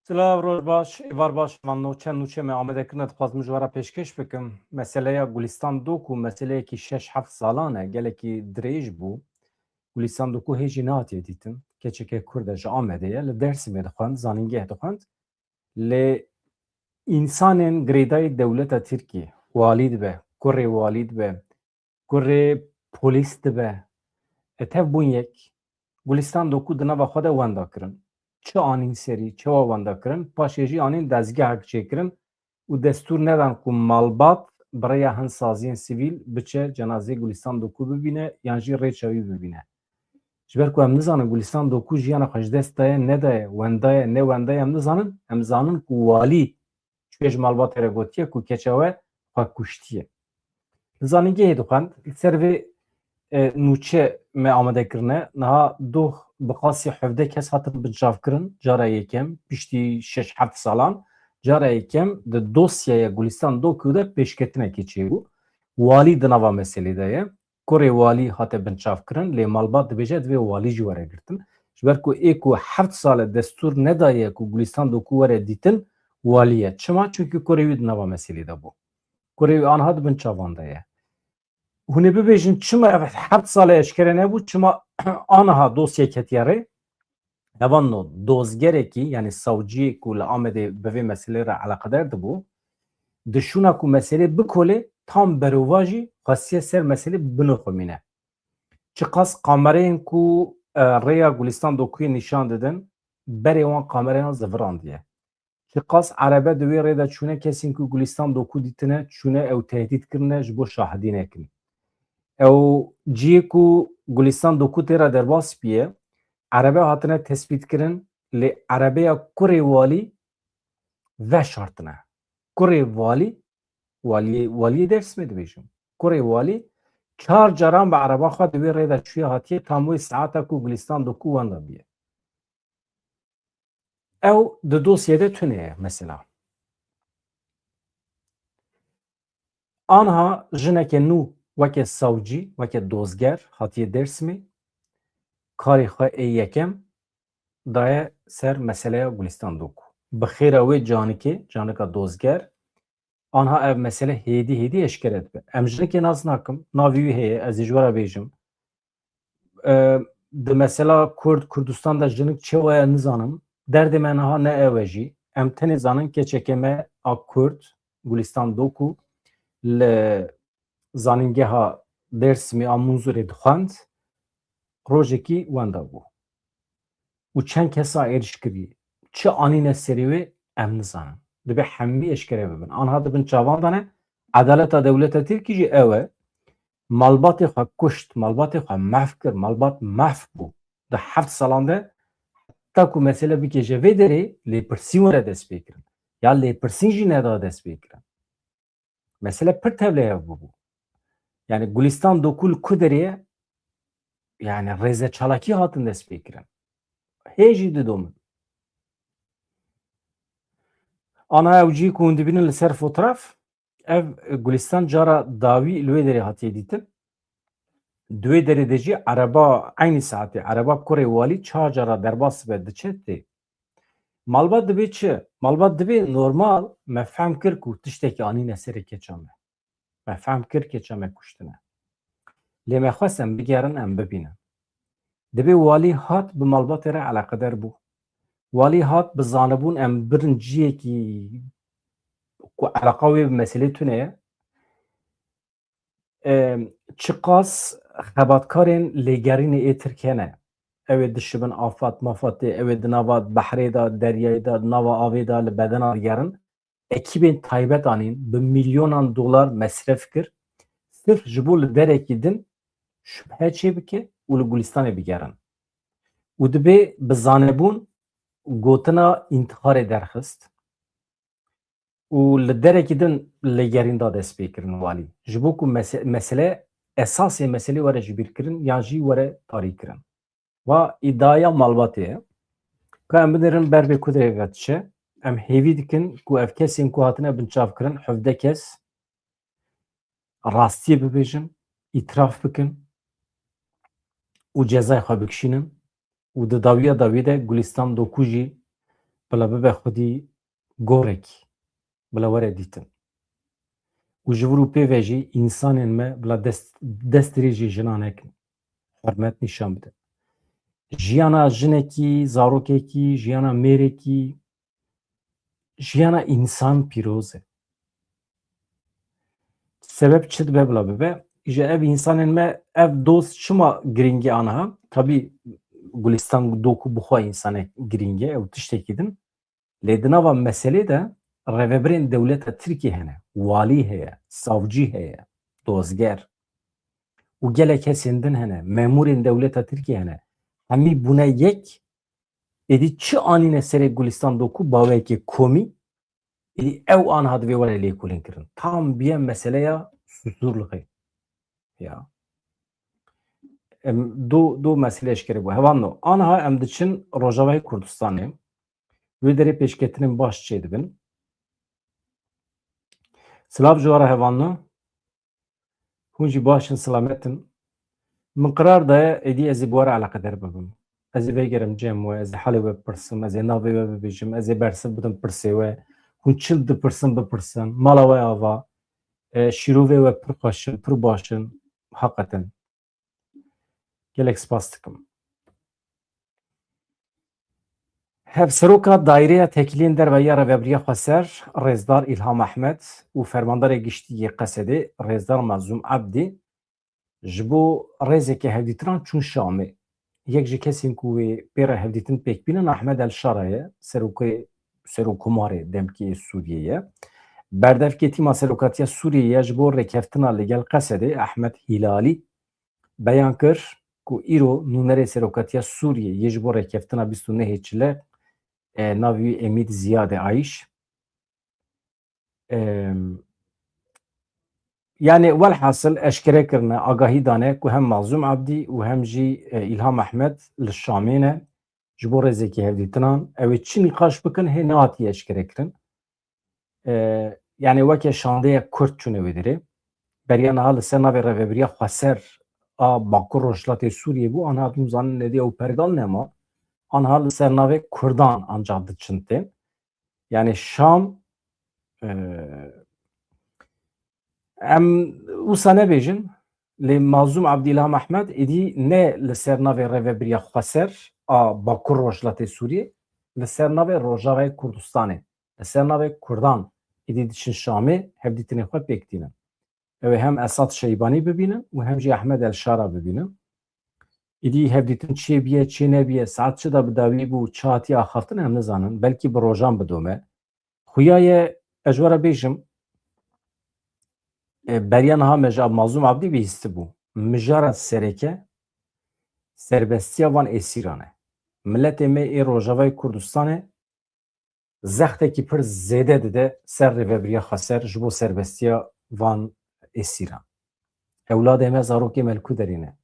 Silav roj baş, var baş. Man nûçe me amedekirine dixwazim ji we re pêşkêş bikim. Meseleya Gulistan Do ku meseleyekî 6-7 salan e, gelekî dirêj bû. Gulistan Do ku hêjî nehatiye dîtin. Keçeke Kurd e ji Amedê ye, li Dêrsimê dixwend, zanîngeh dixwend. Lê însanên girêdayî dewleta Tirkiye, walî dibe, kurê walî dibe, kurê polîs dibe. Tev bûn yek. Gulistan Do ku di nava xwe de wenda kirin. Çi anîn serî, çawa wenda kirin, paşê jî anîn dezgehek çêkirin û destûr nedan ku malbat bi rêya hinsaziyên sivîl biçe cenazeyê Gulistan Do ku bibîne yan jî rêçawî bibîne. Ji ber ku em nizanin Gulistan Do ku jiyana xwe ji dest daye nedaye, wenda ye ne wenda ye em nizanin, em zanin ku walî ji pêş malbatê re gotiye ku keça we xwe kuştiye. Li zanîngehê dixwend, li ser vê nûçe me amadekirine niha doh bi qasî 17 kes hatin bincavkirin cara yekem piştî 6-7 salan cara yekem di dosyaya Gulistan Do ku de pêşketinekê çêbû. Walî di nava meselê de ye. Kurê walî hate bincavkirin lê malbat dibêje divê walî jî were girtin. Ji ber ku ê ku 7 sal e destûr nedaye ku Gulistan Do ku were dîtin walî ye. Çima? Çünkü kurê wî di nava meselê de bû. Kurê wî anha di binçavan de ye. Hûn ê bibêjin çima ev 7 sal e eşkere nebû, çima aniha dosyayek hetiye rê. Evan no dozgerekî yani savciyê ku li Amedê bi vê meselê re eleqedar dibû, dişûna ku meselê bikolê tam berûva jî xwestiye ser meselê binixwimîne. Çi qas kamereyên ku rêya Gulistan Do kuyê nîşan didin, berê wan kamereyan zivirandiye. Çi qas erebe di wê rê de çûne kesên ku Gulistan Do ku dîtine çûne ew tehdît kirine ji bo şahidînekin. Ew ciyê ku Gulistan Do ku tê re derbas bîye, erebe hatine tespîtkirin lê erebeya kurê walî veşartine. Kurê walî, waliyê Dêrsimê dibêjim. Kurê walî 4 caran bi ereba xwe di wê rê de çûye hatiye tam wê saeta ku Gulistan Do ku wenda bîye. Ew di dosyê de tune ye mesela. Aniha jineke nû weke savcî, weke dozger hatiye Dêrsimê karê xwe ê yekem daye ser meseleya Gulistan Do ku. Bi xêra wê canikê, canika dozger, anha ev mesele hêdî eşkere dibe. Em jinekê nas nakim, navî wî heye, ez ê ji we re bêjim. Di mesela Kurdistan de jinik çawa ye nizanim, derdê me niha ne ew e jî, em tenê zanin keçeke me a Kurd, Gulistan Do ku li zanîngeha Dêrsimê a Munzûrê dixwend, rojekî wenda bû. û çend kesa êriş kiriye. Çi anîne serî wê em nizanin. Dibe hemî eşkere bibin. Anha dibin çavan de ne? Edaleta dewleta Tirkî jî ew e. Malbatê xwe kuşt, malbatê xwe mehv kir, malbat mehv bû. Di 7 salan de heta ku mesele bikêje vê derê lêpirsîn were dest pê kirin. Ya lêpirsîn jî neda dest pê kirin. Mesele pir tevlihev bû. Yani Gulistan Do ku li ku derê ye yani rêze çalakî hatin dest pê kirin. Hê jî didomin. Ana ew cî ku hûn dibînin li ser fotoğraf, ev Gulistan cara dawî li wê derê hatiye dîtin. Di wê derê de jî ereba aynı saetê ereba kurê walî 4 cara derbas be diçe tê. Malbat dibe çi? Malbat dibe normal me fehm kir ku tiştekî anîne serê keça me. Me fehm kir keça me kuştine. Lê me xwest em bigerin em bibînin. Dibe walî hat bi malbatê re eleqedar bû. Walî hat bi zanibûn em birin ciyekî ku eleqa wê bi meselê tune ye. Çi qas xebatkarên lêgerînê ê Tirkiye ne. Ew ê dişibin afat mafatê, ew ê di nava behrê da, deryayê da, nava avê da li bedena digerin. Ekîbên taybet anîn bi milyonan dolar mesref kir. Sirf ji bo li derekî din şübhe çê bike û li Gulistanê bigerin. Û dibe bi zanebûn gotina întiharê derxist. û li derekî din lêgerîn da dest pê kirin walî. Ji bo ku mesele esasê meselê were ji bîr kirin yan jî were tarî kirin. Va îddiaya malbatê ye. Ka em binirin ber vê kudrê ve diçe, em hêvî dikin ku ev kesên ku hatine bincavkirin 17 kes rastiyê bibêjin, îtiraf bikin û cezayê xwe bikişînin û di dawiya dawî de Gulistan Do ku jî بلا ببه خودی گورک بلا وره دیتن و جورو پیوژی انسان ما بلا دست ریجی جنانک حرمت نشان بده جیانا جنکی زاروکێکی ژیانە مێرێکی ژیانە ئینسان پیرۆزە sebep çi dibe bila bibe ji ev însanên me ev dost çima giringî aniha tabî Gulistan doku bixwe însanek giring e ew tiştekî din lê di nava meselê de rêveberên dewleta Tirkî hene walî heye savcî heye dozger û gelek kesên din hene memûrên dewleta Tirkî hene hemî bûne yek êdî çi anîne serê Gulistan doku bawekî komî êdî ew aniha divê were lêkolîn kirin tam biye meseleya susûrluxê ya du mesele eşkere bû hevanno aniha em diçin Rojavayê Kurdistanê wê derê pêşketinên baş çê dibin silav ji wara hevanno hûn jî baş in silametin min qirar daye êdî ez ê bi were eleqedar bibim ez ê vêgerim cem we ez ê helê we bipirsim ez ê navê we bibêjim ez ê bersiv bidim pirsê we hûn çil dipirsin bipirsin mala we ava şîrovê we pir xweş in pir baş in heqetin gelek spas dikim Hevseroka Daîreya Tekiliyên Derveya Rêveberiya Xweser Rêzdar İlham Ehmed û Fermandarê Giştî Qesedê Rêzdar Mazlûm Ebdî ji bo rêzeke hevdîtinan çûn Şamê yek ji kesên ku wê pêra hevdîtin pêk bînin Ehmed El-Şara ye Serokkomarê Demkiyê Sûriyeyê berdevketîma serokatiya Sûriyeyê ji bo rêkeftina li gel Qesedê Ehmed Hîlalî beyan kir ku îro nûnerê serokatiya Sûriyê yê ji bo rêkeftina bîst û nehê çilek navî Emîd Ziyadê Ayîş yani welhasıl eşkere kirine agahî dane ku hem Mazlûm Ebdî û hem jî İlham Ehmed li Şamê ne ji bo rêzekî hevdîtinan ew ê çi nîqaş bikin hê nehatiye eşkere kirin yani weke şandeya Kurd çûne wê derê beriya niha li ser navê Rêveberiya Xweser a Bakur Rojhilatê Sûriyê bû aniha hûn zanin nedî ew pergal nema aniha li ser navê Kurdan ancak diçin tên yani Şam em wisa nebêjin lê Mazlûm Ebdî İlham Ehmed êdî ne li ser navê Rêveberiya Xweser a Bakur Rojhilatê Sûriyê li ser navê Rojavayê Kurdistanê li ser navê Kurdan êdî diçin Şamê hevdîtinên xwe pêk dînin ew ê hem Esad Şeybanî bibînin û hem jî Ehmed El-Şara bibînin êdî hevdîtin çê biye çê nebiye saet çi da bi dawî bû çi hatiye axaftin em nizanin belkî bi rojan bidome xuya ye ez ji were bêjim beriya niha me ji Mazlûm Ebdî bihîstî bû mijara sereke serbestiya van êsîran e milletê me ê Rojavayê Kurdistanê zextekî pir zêde dide ser Rêveberiya Xweser ji bo serbestiya van êsîran ewladê me zarokê me li ku derê ne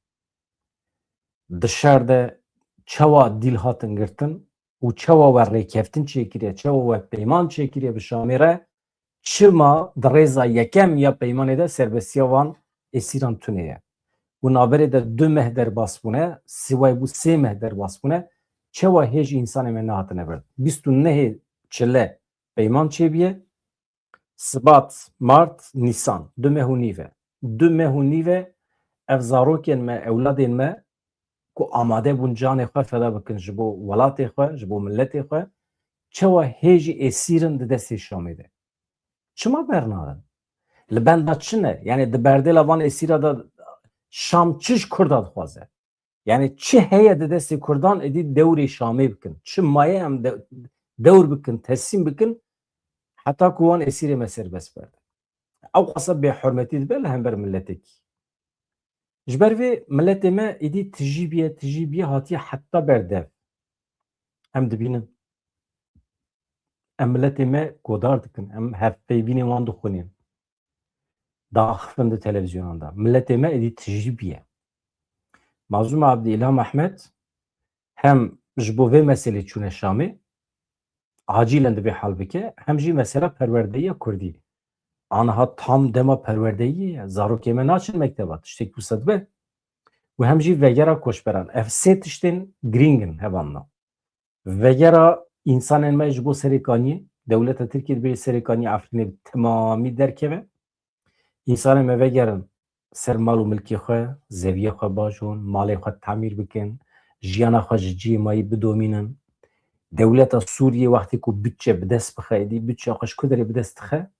di şer de çawa dîl hatin girtin û çawa we rêkeftin çêkiriye çawa we peyman çêkiriye bi Şamê re çima di rêza yekem ya peymanê de serbestiya van êsîran tune ye û naberê de du meh derbas bûne siway bû sê meh derbas bûne çawa hêj însanê me nehatine vir bîst û nehê çile peyman çêbiye Sibat Mart Nîsan du meh û nîv e du meh û nîv e ev zarokên me ewladên me ku amade bûn canê xwe feda bikin ji bo welatê xwe ji bo milletê xwe çawa hêjî êsîrin di destê Şamê de çima bernadin li benda çi ne yani di berdêla van êsîra da Şam çi Kurda dixwaze yani çi heye di destê Kurdan êdî dewrê Şamê bikin çi maye em dewr bikin teslim bikin heta ku wan êsîrê me serbest berde ew xwasa bêhurmetî dibe li hember milletekî ji ber vê milletê me êdî tijî biye hatiye heta berdev em dibînin em milletê me godar dikin em hevpeyvînên wan dixwînin daxifin di televîzyonan da milletê me êdî tijî biye Mazlûm Ebdî İlham Ehmed hem ji bo vê meselê çûne Şamê acîlen divê hal bike hem jî mesela perwerdeyiya Kurdî aniha tam dema perwerdeyî ye zarokê me naçin mekteba tiştek wisa dibe û hem jî vegera koçberan ev sê tiştên giring in hevanna vegera İnsanın mecbu serikani, devlet Türkiye bir serikani Afrin'e tamamı derkeve. İnsanın meve gerin ser mal û milkê xwe, zeviyê xwe bajûn, malê xwe temîr bikin, jiyana xwe ji cîmayî bidomînin. Dewleta Sûriyê wextê ku bütçe bi dest bixe, êdî bütçeya xwe ji ku derê bi dest dixe?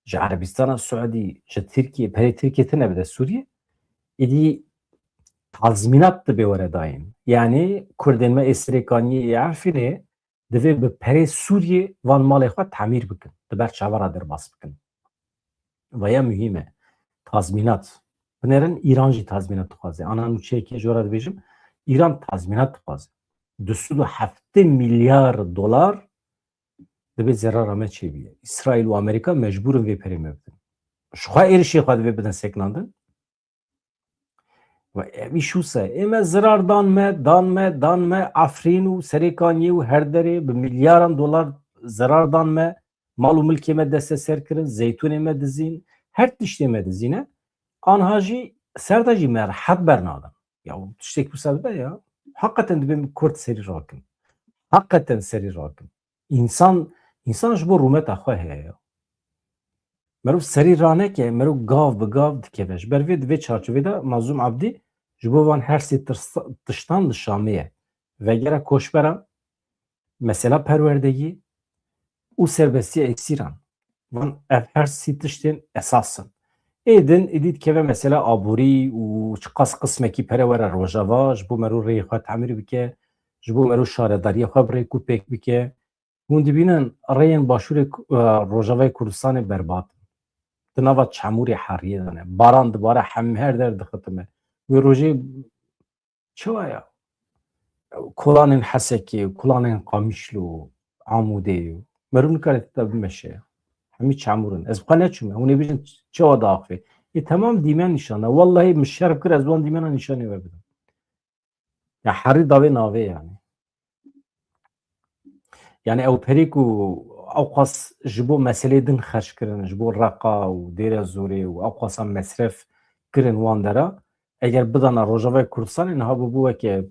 Ji Erebistana Suedî, ji Tirkiye, perê Tirkiye tune bi dest Sûriye? Êdî tazminat dibe were dayîn. Yani Kurdên me ê serêkaniyê ê Efrînê divê bi perê Sûriyê van malê xwe temîr bikin, di ber çavara derbas bikin. Veya mühim e. Tazminat. Binerin İran jî tazminat dixwaze. Ana nûçeyekê ji we re dibêjim, İran tazminat dixwaze. 207 milyar dolar dibe zerara me çêbiye. İsrail û Amerîka mecbûrin vê perê me bidin. Ji xwe êrişê xwe divê bidin seknandin. Ve evî şûsa ême zirar dan me Efrîn û serêkaniyê û her derê bi milyaran dolar zirar dan me, mal û milkê me desteser kirin, zeytûnê me dizîn, her tiştê me dizîne. Anha jî ser de jî me rehet bernadin. Ya tiştek wisa dibe ya. Hakikaten dibe Kurd serî rakin. Hakikaten serî rakin. İnsan ji bo rûmeta xwe heye ya. Merov serî raneke, merov gav bi gav dikeve. Ji ber vê di vê çarçovê de Mazlûm Abdî ji bo van her sê tiştan li Şamê ye. Vegera koçberan, mesela perwerdegî û serbestiya esîran. Van ev her sê tiştên esas in. Êdin êdî dikeve mesela aborî û qas qismekî pere were Rojava ji bo merov rêyê xwe temîr bike, ji bo merov şaredariya xwe bi rêk û pêk bike. Hûn dibînin rêyên başûrê Rojavayê Kurdistanê berbat. Di nava çemûrê heriyê de ne. Baran dibare hem her der dixitime. Wê rojê çawa ya? Kolanên Hesekê, kolanên Qamişlo, Amûdê, merov nikare te bimeşe ya. Hemî çemûr in. Ez bi xwe neçûme. Hûn ê bijin çawa diaxivê. Tamam dîmen nîşana. Wallahi min şerf kir ez wan dîmena nîşanê we bidim. Ya herî davê navê yani. Yani ew perî ku ew qas ji bo meselê din xerç kirin, ji bo reqa û dêre zorê û ew qasan mesref kirin wan dera, eger bidana Rojavayê Kurdistanê niha bibû weke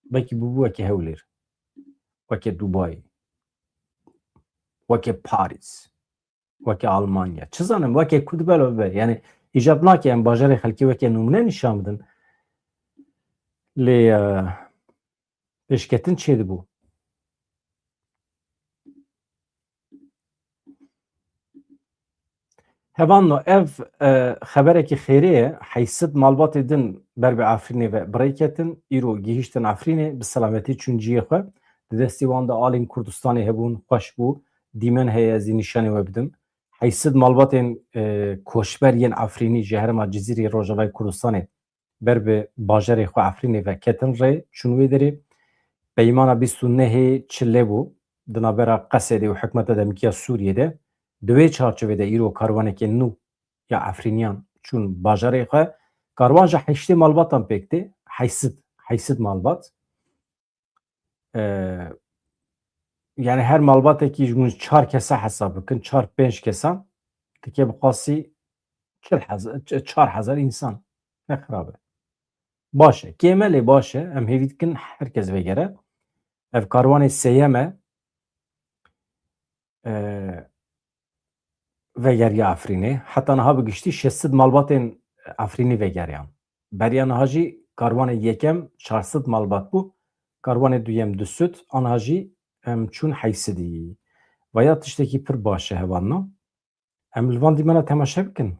belkî bibû weke Hewlêr, weke Dubai, weke Parîs, weke Almanya. Çi zanim weke ku dibe be. Yani îcab nake em bajarê xelkê weke numune nîşan bidin. Lê pêşketin çê dibû. Hevanno ev xeberekî xêrê ye heysid malbatê din ber bi Efrînê ve birêketin îro gihîştin Efrînê bi selametî çûn ciyê xwe di destê wan de alên Kurdistanê hebûn xweş bû dîmen heye ez ê nîşanê we bidim. Heysid malbatên koçber yên Efrînî ji herêma Cizîrê Rojavayê Kurdistanê ber bi bajarê xwe Efrînê ve ketin rê çûn wê derê peymana 29 çi lebû di navbera Qesedê û hikûmeta Demîkiya Sûriyê de di wê çarçovê de îro karwanekên nû ya Efrîniyan çûn bajarê xwe karwan ji heştê malbatan pêk tê heysid malbat. Yani her malbatekî ji hûn 4 kesa hesab bikin 4-5 kesan dike bi qasî 4000 însan ne xirab e. Baş e kêmelê baş e em hêvî dikin herkes vegere ev karwanê sêyem e vegeriya Efrînê heta niha bi giştî 600 malbatên Efrînî vegeriyan. Beriya niha jî karwanê yekem 400 malbat bû, karwanê duyem 200, aniha jî em çûn heysidî. Veya tiştekî pir baş e hevanna. Em li van dîmena temaşe bikin.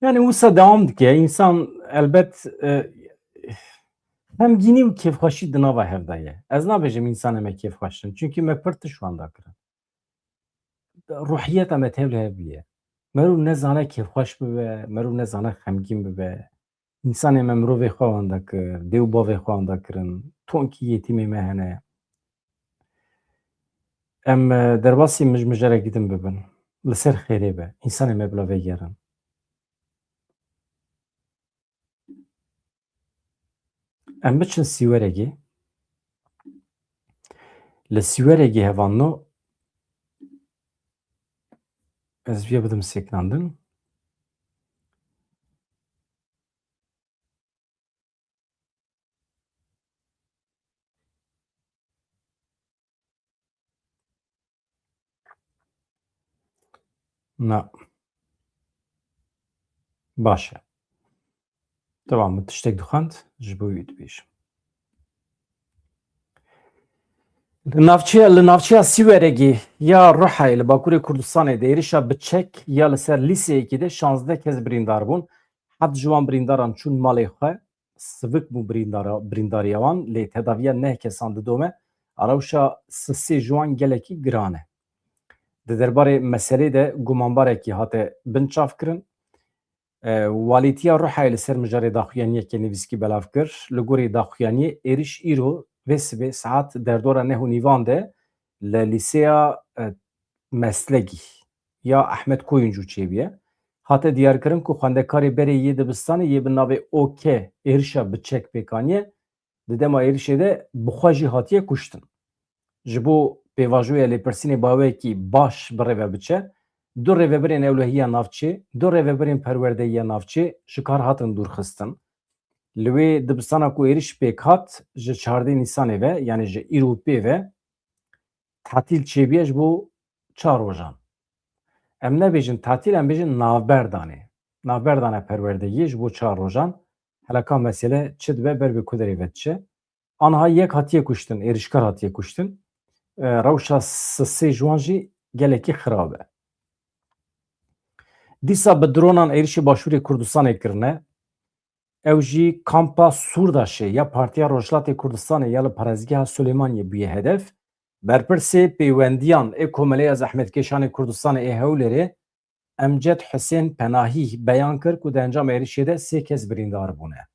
Yani wisa devam dike insan elbet hem gini û kêfxweşî di nava hevda ye. Ez nabêjim însan em ê kêfxweş in. Çünkü me pir tişwanda kirin. Ruhiyeta me tevle hev bûye. Merov nezane kêfxweş bibe, merov nezane xemgîn bibe. İnsanê me mirovê xwe wenda kir, dêw bavê xwe wenda kirin, tonkî yetîmê me hene. Em derbasî mijmijerekî din bibin. Li ser xêrê be. İnsanê me bila vegerin. Em biçin sîwerekê. Li sîwerekê hevano ez vê bidim sêknandin. Na, baş e. Tamam min tiştek dixwend ji bo wî dibêjim. Li navçeya Sîwerekê ya Rihayê li Bakurê Kurdistanê de êrişa biçek ya li ser lîseyekê de 16 kes birîndar bûn. Heft ji wan birîndaran çûn malê xwe, sivik bû birîndariya wan lê tedaviya neh kesan didome. Arewşa sisê ji wan gelekî giran e. Di derbarê meselê de gumanbarekî hate binçavkirin. Walîtiya Rihayê li ser mijarê daxuyaniyekê nivîskî belav kir. Li gorî daxuyaniyê êriş îro vê sibê saet derdora neh û nîvan de li lîseya Meslekî ya Ehmed Koyuncu çêbûye. Hate diyarkirin ku xwendekarê berê yê dibistanê yê bi navê OK êrişa biçek pêkaniye di dema êrişê de bi xwe jî hatiye kuştin. Ji bo pêvajoya lêpirsînê bawekî baş bi rêve biçe, du rêveberên ewlehiya navçê, du rêveberên perwerdeyiya navçê ji kar hatin dûrxistin. Li wê dibistana ku êriş pêk hat ji 14 Nîsanê ve yani ji îro pê ve tatil çêbûye ji bo 4 rojan. Em nebêjin tatil em bêjin navberdanê. Navberdana perwerdeyî ji bo 4 rojan heleka mesele çi dibe ber bi ku derê ve diçe. Anha yek hatiye kuştin, êrişkar hatiye kuştin. Rewşa sisê ji wan jî gelekî xirab e. Dîsa bi dronan êrişî Başûrê Kurdistanê kirine. Ew jî kampa Sûrdaşê ya Partiya Rojhilatê Kurdistanê ya li Parêzgeha Sulêmaniyê bûye hedef. Berpirsê pêwendiyan ê Komeleya Zehmetkeşanê Kurdistanê ê Hewlêrê Emced Hüseyin Penahî beyan kir ku di encama êrişê de 3 kes birîndar bûne.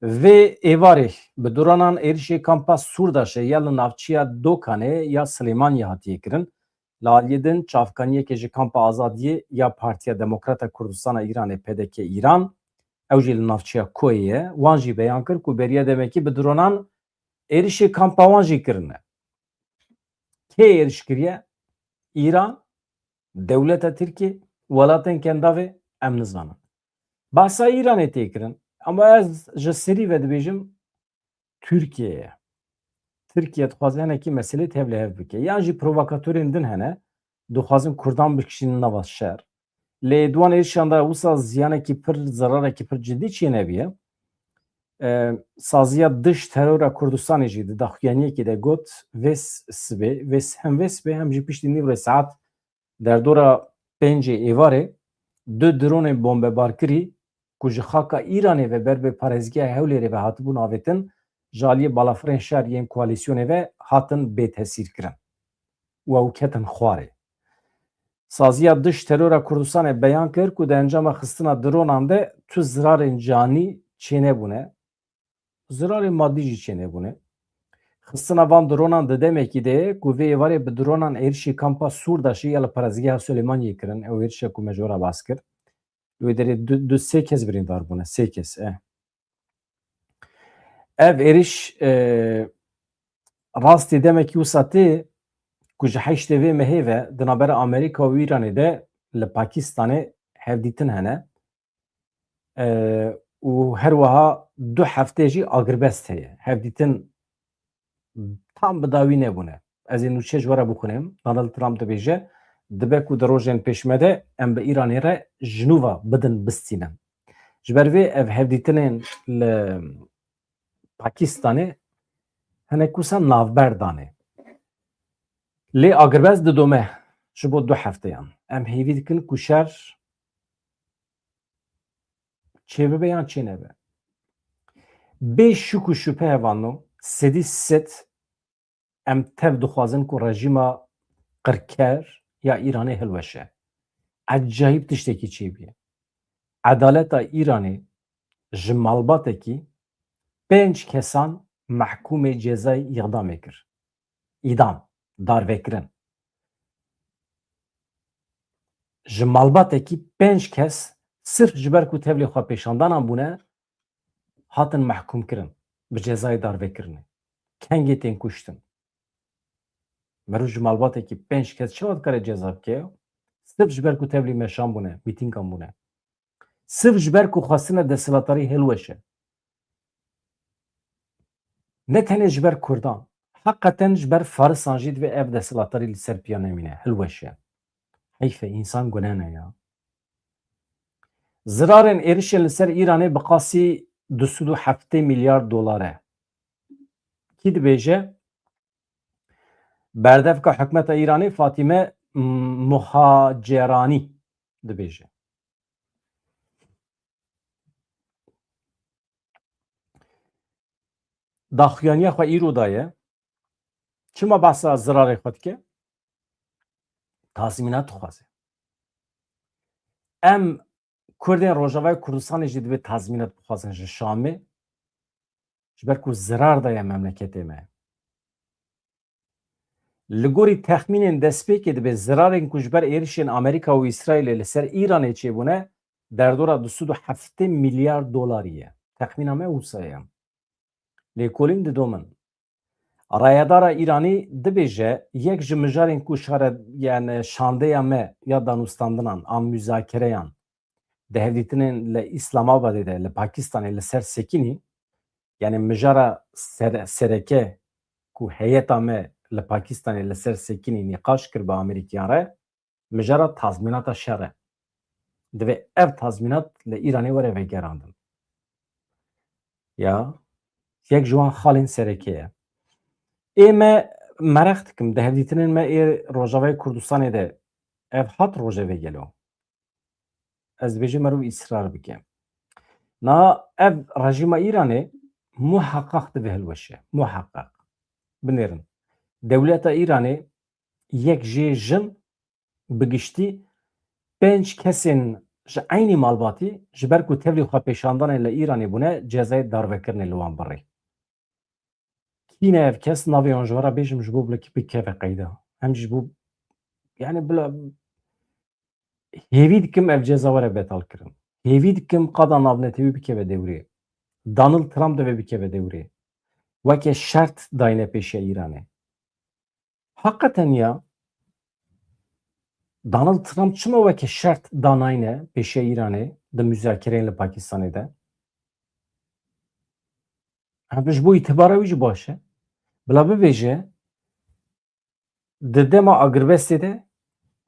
Vê êvarê bi dronan êrişê kampa Sûrdaşê ya li navçeya Dokanê ya Silêmaniyê hatiye kirin. Li aliyê din çavkaniyekê ji kampa Azadiyê ya Partiya Demokrata Kurdistana Îranê PDK Îran ew jî li navçeya Koyê ye. Wan jî beyan kir ku beriya demekî bi dronan êrişê kampa wan jî kirine. Kê êriş kiriye? İran, Dewleta Tirkiye, welatên kendavê em nizanin. Bahsa İranê tê kirin ama ez ji serî ve dibêjim Tirkiyeyê. Tirkiye dixwaze hinekî meselê tevle hev bike. Yan jî provokatörên din hene dixwazin Kurdan bikişînin nava şer. Lê di wan êrişan de wisa ziyanekî pir zerarekî pir cidî çênebiye. Saziya dış terora Kurdistanê jî di daxuyaniyekê de got vê sibê hem vê sibê hem jî piştî nîvrê saet derdora pêncê êvarê du dronên bombebarkirî ku ji xaka Îranê ve ber bi Parêzgeha Hewlêrê ve hatibûn avêtin ji aliyê balafirên şer yên koalîsyonê ve hatin bêtesîrkirin û ew ketin xwarê. Saziya dış terora Kurdistanê beyan kir ku di encama xistina dronan de tu zirarên canî çênebûne, zirarên maddî jî çênebûne. Xistina van dronan di demekî de ye ku vê êvarê bi dronan êrişî kampa Sûrdaşê ya li Parêzgeha Sulêmaniyê kirin. Ew êrişe ku me ji we bas kir. Wê derê du sê kes birîndar bûne, 3 kes. Ev êriş rastî demekî wisa tê ku ji heştê vê mehê ve di navbera Amerîka û Îranê de li Pakistanê hevdîtin hene û her wiha du heftê jî agirbest heye. Hevdîtin tam bi dawî nebûne. Ez ê nûçe ji we re bixwînim. Donald Trump dibêje dibe ku di rojên pêşme de em bi Îranê re ji nû ve bidin bistînin. Ji ber vê ev hevdîtinên li Pakistanê hinek wisa navberdanê. Lê agirbest didome ji bo du hefteyan. Em hêvî dikin ku şer çê bibe yan çê nebe. Bê şik û şüphe hevano sedî set em tev dixwazin ku rejîma qirker ya İranê hilweşe. Acayip tiştekî çêbûye. Edaleta İranê ji malbatekî 5 kesan mehkûmê cezayê îdamê kir. İdam, darvekirin. Ji malbatekî 5 kes sırf ji ber ku tevlê xwe pêşandanan bûne hatin mehkûm kirin bi cezayê darvekirinê. Kengê tên kuştin. Merû ji malbatekî 5 kes çawa dikare ceza bike? Sırf ji ber ku tevlî meşan bûne, mîtîngan bûne. Sırf ji ber ku xwestine desthilatdarî hilweşe. Ne tenê ji ber Kurdan, heqeten ji ber Farisan jî divê ev desthilatdarî li ser piya nemîne, hilweşe. Heyfe insan gunene ya. Zirarên êrişên li ser İranê bi qasî 207 milyar dolar e. Kî dibêje? Berdevka hikûmeta İranê Fatîme Mohaceranî dibêje. Daxuyaniya xwe îro daye. Çima behsa zirarê xwe dike? Tazmînat dixwaze. Em Kurdên Rojavayê Kurdistanê jî divê tazmînat bixwazin ji Şamê ji ber ku zirar daye memleketê me. Li gorî texmînên destpêkê dibe zirarên ku ji ber êrişên Amerîka û İsraîlê li ser İranê çêbûne derdora 207 milyar dolarî ye. Texmîna me wisa ye. Lêkolîn dido min. Rayedara İranî dibêje yek ji mijarên ku yani şandeya me ya danûstandinan an müzakereyan di hevdîtinên li İslamabadê de li Pakistanê li ser sekînî yani mijara sereke ku heyeta me li Pakistanê li ser sekînî nîqaş kir bi Amerîkyan re mijara tazmînata şer e. Divê ev tazmînat li İranê were vegerandin. Ya yek ji wan xalên serekê ye. Ême merex dikim di hevdîtinên me ê Rojavayê Kurdistanê de ev hat rojevê gelo. Ez dibêjim merû îsrar bike. Na ev rejîma İranê muheqqaq divê hilweşe. Muheqqaq. Binêrin. Dewleta İranê yek jê jin bi giştî 5 kesên ji aynî malbatî ji ber ku tevlî xwe pêşandanê li İranê bûne cezayê darvekirinê li wan birî. Kîne ev kes navê wan ji wara bêjim ji bo bilekî bikeve qeyda. Em ji bo yani bila hêvî dikim ev ceza were betal kirin. Hêvî dikim qada navnetewî bikeve dewrê. Donald Trump divê bikeve dewrê. Weke şert dayne pêşiya İranê. Heqeten ya Donald Trump çima weke şert danayne pêşiya İranê di müzakereyên li Pakistanê de? Ji bo îtibara wî jî baş e. Bila bibêje di dema Agirbestê de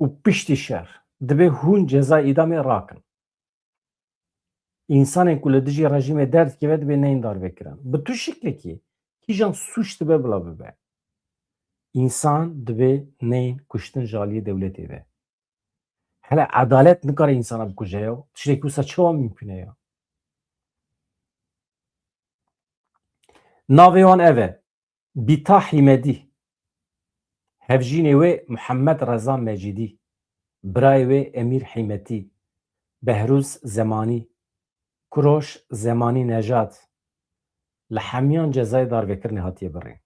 û piştî şer divê hûn ceza îdamê rakin. İnsanên ku li dijî rejîmê derdikeve divê tên darvekirin. Bi tu şeklekî kîjan suç dibe bila bibe. İnsan divê tên kuştin ji aliyê dewletê de. Hele edalet nikare insana bikuje ya. Tiştekî wisa çawa mümkün e ya. Navê wan ev e. Bîta Hîmedî. Hevjînê wê Muhammed Reza Mecidî. Birayê wê Emîr Hîmetî. Behrûz Zemanî. Kuroş Zemanî Nejat. Li hemiyan cezayê darvekirinê hatiye birîn.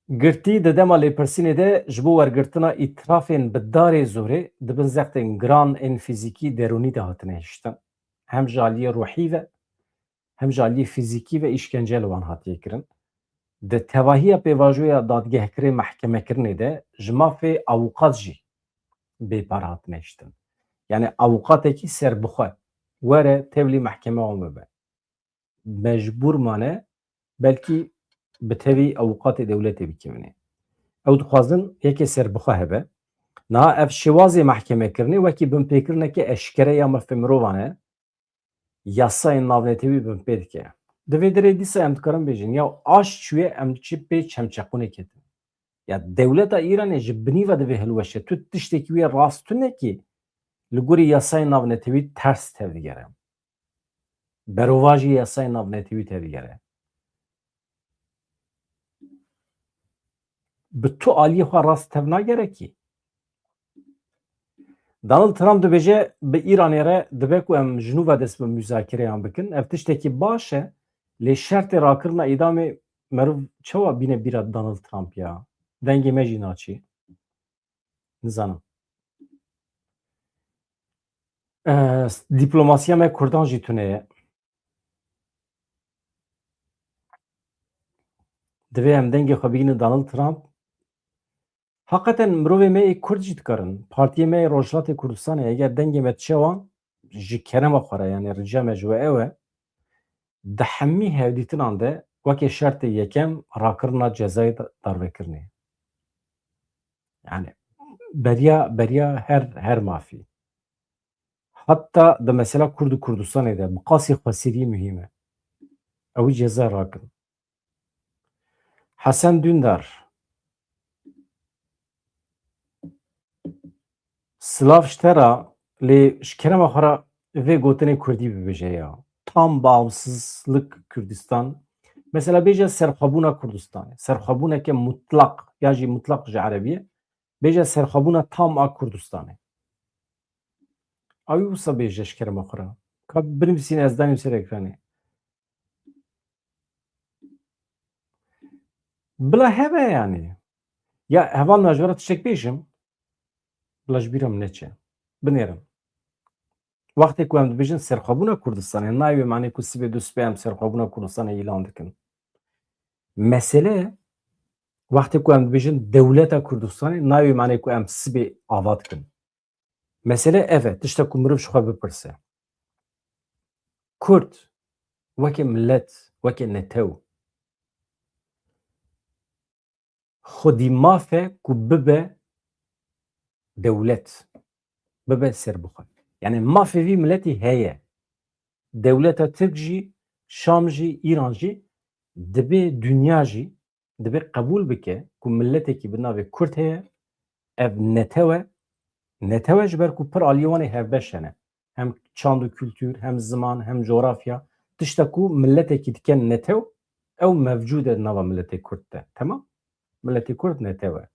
Girtî di dema lêpirsînê de ji bo wergirtina îtirafên bi darê zorê dibin zextên giran ên fîzîkî derûnî de hatine hiştin. Hem ji aliyê ruhî ve hem ji aliyê fîzîkî ve îşkence li wan hatiye kirin. Di tevahiya pêvajoya dadgehkirê mehkemekirinê de ji mafê awqat jî bêpar hatine hiştin. Yani awqatekî serbixwe were tevlî mehkeme wan bibe. Mecbûr mane belkî bi tevî awqatê dewletê bikevîne. Ew dixwazin yekê serbixwe hebe. Niha ev şêwazê mehkemekirinê wekî binpêkirinekê eşkere ya mafê mirovan e. Yasayên navnetewî binpê dike. Divê derê dîsa em dikarin bêjin ya aş çûye em çi pê çemçeqûnê ketin. Ya dewleta İranê ji binî ve divê hilweşe. Tu tiştekî wê rastûnekî li gorî yasayê navnetewî ters tevdigere. Berovajî yasayê navnetewî tevdigere. Bi tu aliyê xwe rast tev nagerekî. Donald Trump dibêje bi Îranê re dibe ku em ji nû ve dest bi müzakereyan bikin. Ev tiştekî baş e, lê şertê rakirina îdamê meriv çawa bîne bîra Donald Trump ya? Dengê me jî naçî. Nizanim. Dîplomasiya me Kurdan jî tune ye. Divê em dengê xwe bigînin Donald Trump. Hakikaten mirovê me ê Kurd jî dikarin. Partiyê me ê Rojhilatê Kurdistanê eger dengê me diçe wan ji kerema xwe re yani rica me ji we ew e di hemî hevdîtinan de wekî şertê yekem rakirina cezayê darvekirinê. Yani beriya her mafî. Hatta di mesela Kurd û Kurdistanê de bi qasî xwesîrî mühîm e. Ew ê ceza rakin. Hesen Dündar Slav Stera lê ji kerema xwe re vê gotinê Kurdî bibêje ya. Tam bağımsızlık Kürdistan. Mesela bêje serxwebûna Kurdistanê. Serxwebûneke mutlak ya jî mutlak ji Erebiyê. Bêje serxwebûna tam a Kurdistanê. Ew wisa bêje ji kerema xwe re. Ka binivîsîne ez danîm ser ekranê. Bila hebe yani. Ya heval me ji we re tiştek bêjim. Bila ji bîra min neçe. Binêrim. Wextê ku em dibêjin serxwebûna Kurdistanê nayê wê manê ku sibê du sibê em serxwebûna Kurdistanê îlan dikin. Mesele wextê ku em dibêjin dewleta Kurdistanê nayê wê manê ku em sibê ava dikin. Mesele ev e tiştek ku mirov ji xwe bipirse. Kurd wekî millet, wekî netew xwedî mafe ku bibe dewlet, bibe serbixwe. Yani mafê vî milletî heye. Dewleta Tirk jî, Şam jî, İran jî dibe dünya jî dibe qebûl bike ku milletekî bi navê Kurd heye, ev netew e, netew e ji ber ku pir aliyê wanê hevbeş hene. Hem çand û kültûr, hem ziman, hem coğrafya. Tiştek ku milletekî dike netew, ew mevcûd e nava milletê Kurd de. Temam? Milletê Kurd netew e.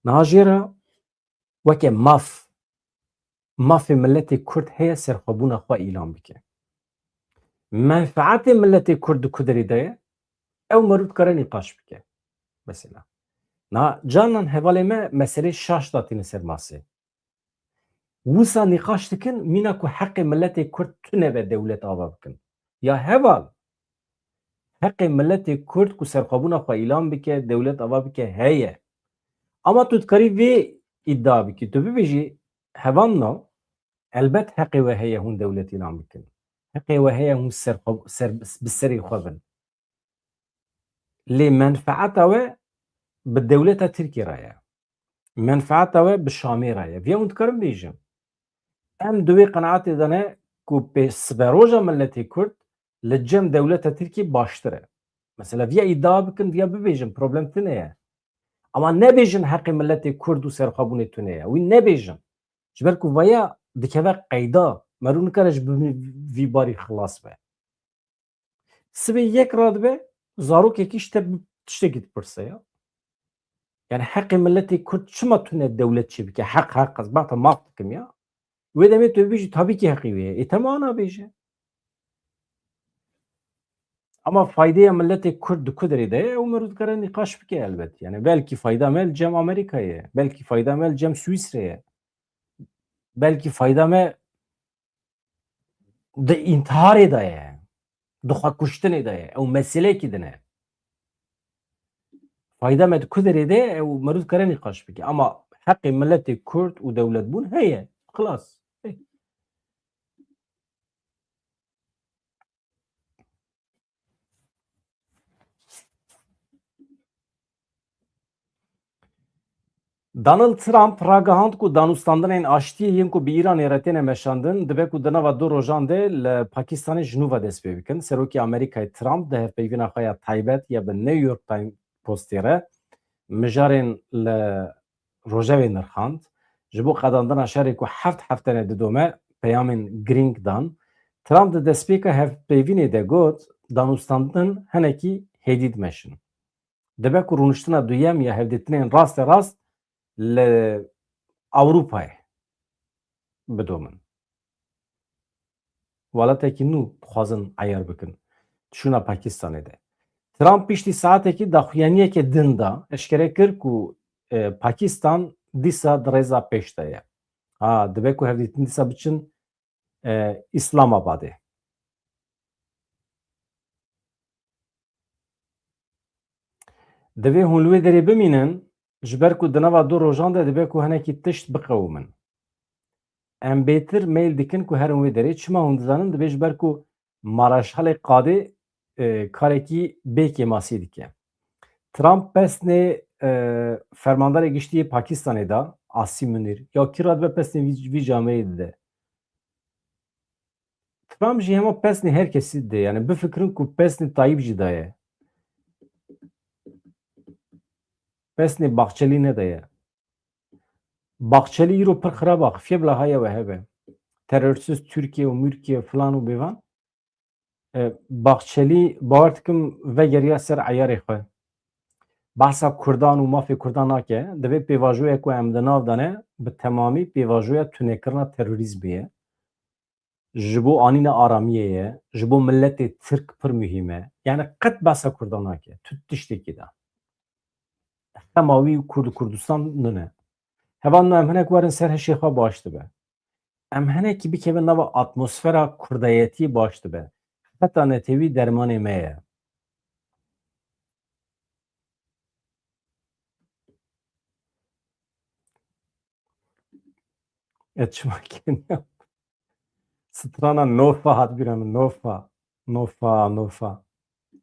Niha jê re weke mafê milletê Kurd heye serxwebûna xwe îlan bike. Menfaetê milletê Kurd di ku derê de ye, ew mirov dikare nîqaş bike. Mesela. Niha canan hevalê me meselê şaş datîne ser masê. Wisa nîqaş dikin mîna ku heqê milletê Kurd tune ve dewlet ava bikin. Ya heval heqê milletê Kurd ku serxwebûna xwe îlan bike, dewlet ava bike heye. Ama tu dikarî vê îdia bikî. Tu bibêjî hevan nav elbet heqê we heye hûn dewlet îlan bikin. Heqê we heye hûn bi serê xwe bin. Lê menfaeta we bi dewleta Tirkiye re ye. Menfaeta we bi Şamê re ye. Vê hûn dikarin bêjin. Em di wê qenaetê de ne ku pêşveroja milletê Kurd li cem dewleta Tirkiye baştir e. Mesela vê îdia bikin vê bibêjin problem tune ye. Ama nebêjin heqê milletê Kurd û serxwebûnê tune ye. Wî nebêjin. Ji ber ku veya dikeve qeyda merû nikare ji vî barî xilas be. Sibê yek radibe zarokekî tiştekî dipirse ya. Yani heqê milletê Kurd çima tune dewlet çê bike? Heq ez bata maf dikim ya. Wê demê tu bibêjî tabî ki heqî wê ye. Tema nabêje. Ama faydaya milletê Kurd di ku derê de ye ew mirov dikare nîqaş bike elbet. Yani belkî fayda me li cem Amerîkayê ye. Belkî fayda me li cem Swîsrê ye. Belkî fayda me di întiharê de ye. Di xwekuştinê de ye. Ew meselekî din e. Fayda me di ku derê de ew mirov dikare nîqaş bike. Ama heqê milletê Kurd û dewletbûn heye. Xilas. Donald Trump ragihand ku danûstandanên aştiyê yên ku bi Îranê re têne meşandin dibe ku di nava du rojan de li Pakistanê ji nû ve dest pê bikin. Serokê Amerîkayê Trump di hevpeyvîna xwe ya taybet ya bi New York Times Postê re mijarên li rojevê nirxand. ji bo qedandina şerê ku heft heftene didome peyamên girîng dan, Trump di destpêka hevpeyvînê de got danûstandin hinekî hêdî dimeşin. Dibe ku rûniştina duyem ya hevdîtinên rast li Ewropayê bidomin. Welatekî nû dixwazin eyar bikin. Çûna Pakistanê de. Trump piştî saetekî daxuyaniyekê din da eşkere kir ku Pakistan dîsa di rêza pêş de ye. Dibe ku hevdîtin dîsa biçin İslamabadê. Divê hûn li wê derê bimînin ji ber ku di nava du rojan de dibe ku hinekî tişt biqewîmin. Em bêtir meyl dikin ku herin wê derê çima hûn dizanin dibe ji ber ku Maraşalê Qadê karekî bêkê masî dike. Trump pesnê fermandarê giştî Pakistanê da Asî Munîr ya kira dibe pesnê vî cameyê dide. Trump jî hema pesnê her kesî dide yani bifikirin ku pesnê Tayyip jî daye. Pesnê Baxçelî nedaye. Baxçelî îro pir xirab a xifiye bila haya we hebe. Terörsüz Türkiye û Mürkiye filan û bêvan. Baxçelî bawer dikim vegeriya ser eyarê xwe. Behsa Kurdan û mafê Kurdan nake. Divê pêvajoyek ku em di nav dane bi temamî pêvajoya tunêkirina terorîzmê ye. Ji bo anîna aramiyê ye. Ji bo milletê Tirk pir muhîm e. Yani qet behsa Kurdan nake. Tu tiştekî da. Hema wî Kurd û Kurdistan nine. Hevan em hinek werin ser hişê xwe baş dibe. Em hinekî bikevin nava atmosfera kurdayetî baş dibe. Heta netewî dermanê me ye. Et çima keniya. Strana nofa hat bîra min nofa. Nofa.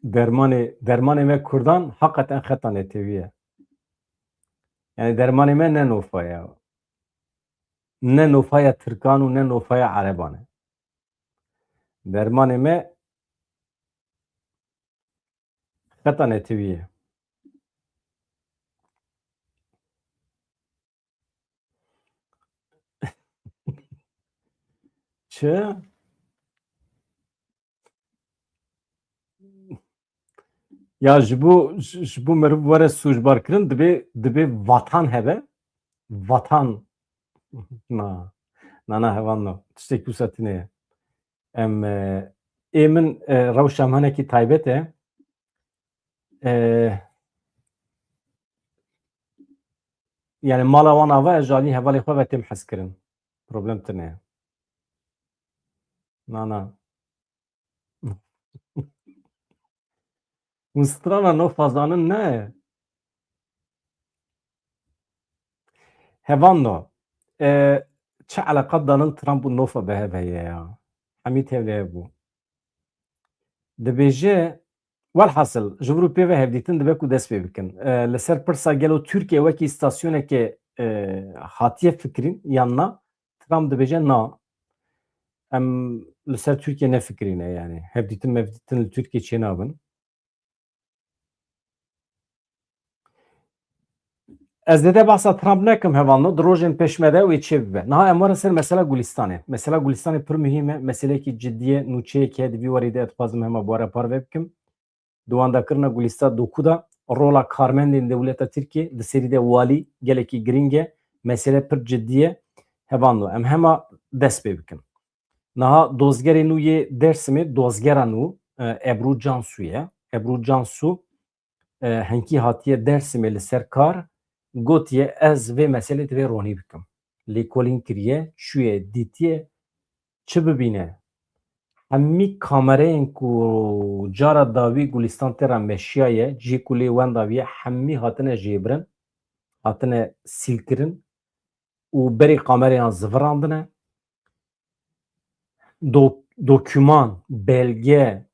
Dermanê me Kurdan heqeten xeta netewî ye. Yani dermanê me ne nofa ye. Ne nofaya Tirkan û ne nofaya Ereban e. Dermanê me xeta netewî ye. Çi? Ya ji bo meriv were sûcbarkirin dibe vatan hebe. Vatan. Na hevan no. Tiştekî wisa tune ye. Em ê min rewşa min hinekî taybet e. Yani mala wan ava ez ji alî hevalê xwe ve têm hezkirin. Problem tune ye. Na. Hûn strana nofa zanin ne? Hevan no. Çi eleqet danin Trump û nofa bihev heye ya. Hemî tevlî hebû. Dibêje welhasıl ji vir û pê ve hevdîtin dibe ku dest pê bikin. Li ser pirsa gelo Tirkiye wekî îstasyonekê hatiye fikirîn yan na, Trump dibêje na. Em li ser Tirkiye nefikirîne yani. Hevdîtin mevdîtin li Tirkiye çê nabin. Ez dede behsa Trump nekim hevalno di rojên pêşme de wê çê bibe. Niha em werin ser mesela Gulistanê. Mesela Gulistanê pir muhîm e. Meselekî ciddî ye. Nûçeyekê heye di vî warî de ez dixwazim hema bi we re parve bikim. Di wandakirina Gulîsta Doku da rola karmendên dewleta Tirkiye di serî de walî gelekî girîng e. Mesele pir ciddî ye. Hevalno em hema dest pê bikin. Niha dozgerê nû yê Dêrsimê dozgera nû Ebru Cansu ye. Ebru Cansu henkî hatiye Dêrsimê li ser kar gotiye ez vê meselê divê ronî bikim. Lêkolîn kiriye, çûye, dîtiye, çi bibîne? Hemî kamereyên ku cara dawî Gulistan tê re meşiya ye, cî ku lê wenda bî ye hemî hatine jêbirin, hatine sîlkirin û berê kamereyan zivirandine. Doküman, belge,